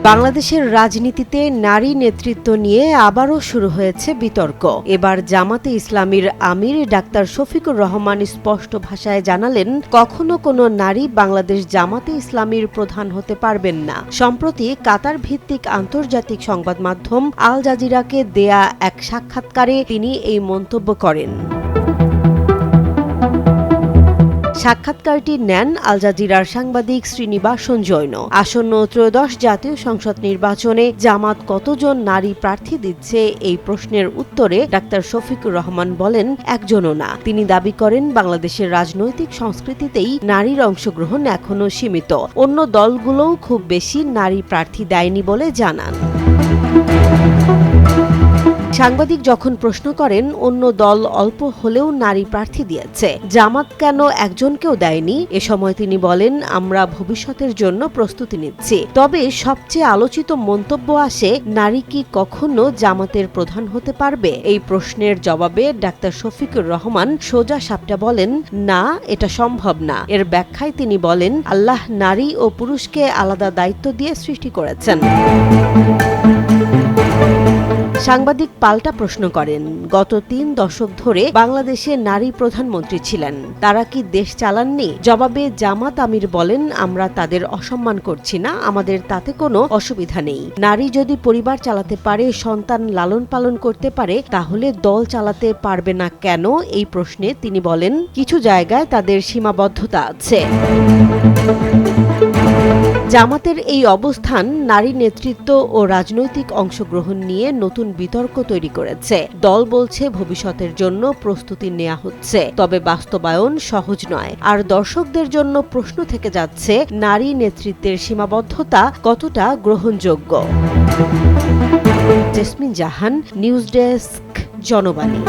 বাংলাদেশের রাজনীতিতে নারী নেতৃত্ব নিয়ে আবারও শুরু হয়েছে বিতর্ক। এবার জামাতে ইসলামীর আমির ডাক্তার শফিকুর রহমান স্পষ্ট ভাষায় জানালেন, কখনো কোনো নারী বাংলাদেশ জামাতে ইসলামীর প্রধান হতে পারবেন না। সম্প্রতি কাতার ভিত্তিক আন্তর্জাতিক সংবাদ মাধ্যম আল জাজিরাকে দেয়া এক সাক্ষাৎকারে তিনি এই মন্তব্য করেন। সাক্ষাৎকারটি নেন আল জাজিরার সাংবাদিক শ্রীনিবাসন জৈন। আসন্ন ত্রয়োদশ জাতীয় সংসদ নির্বাচনে জামাত কতজন নারী প্রার্থী দিচ্ছে এই প্রশ্নের উত্তরে ডাক্তার শফিকুর রহমান বলেন, একজনও না। তিনি দাবি করেন, বাংলাদেশের রাজনৈতিক সংস্কৃতিতেই নারীর অংশগ্রহণ এখনো সীমিত। অন্য দলগুলোও খুব বেশি নারী প্রার্থী দেয়নি বলে জানান। সাংবাদিক যখন প্রশ্ন করেন, অন্য দল অল্প হলেও নারী প্রার্থী দিয়েছে, জামাত কেন একজনকেও দেয়নি, এ সময় তিনি বলেন, আমরা ভবিষ্যতের জন্য প্রস্তুতি নিচ্ছি। তবে সবচেয়ে আলোচিত মন্তব্য আসে, নারী কি কখনো জামাতের প্রধান হতে পারবে? এই প্রশ্নের জবাবে ডাক্তার শফিকুর রহমান সোজা সাপটা বলেন, না, এটা সম্ভব না। এর ব্যাখ্যায় তিনি বলেন, আল্লাহ নারী ও পুরুষকে আলাদা দায়িত্ব দিয়ে সৃষ্টি করেছেন। সাংবাদিক পাল্টা প্রশ্ন করেন, গত ৩ দশক ধরে বাংলাদেশে নারী প্রধানমন্ত্রী ছিলেন, তারা কি দেশ চালাননি? জবাবে জামাত আমির বলেন, আমরা তাদের অসম্মান করছি না, আমাদের তাতে কোনো অসুবিধা নেই। নারী যদি পরিবার চালাতে পারে, সন্তান লালন পালন করতে পারে, তাহলে দল চালাতে পারবে না কেন? এই প্রশ্নে তিনি বলেন, কিছু জায়গায় তাদের সীমাবদ্ধতা আছে। জামাতের এই অবস্থান নারী নেতৃত্ব ও রাজনৈতিক অংশগ্রহণ নিয়ে নতুন বিতর্ক তৈরি করেছে। দল বলছে ভবিষ্যতের জন্য প্রস্তুতি নেওয়া হচ্ছে, তবে বাস্তবায়ন সহজ নয়। আর দর্শকদের জন্য প্রশ্ন থেকে যাচ্ছে, নারী নেতৃত্বের সীমাবদ্ধতা কতটা গ্রহণযোগ্য। জেসমিন জাহান, নিউজ ডেস্ক, জনবাণী।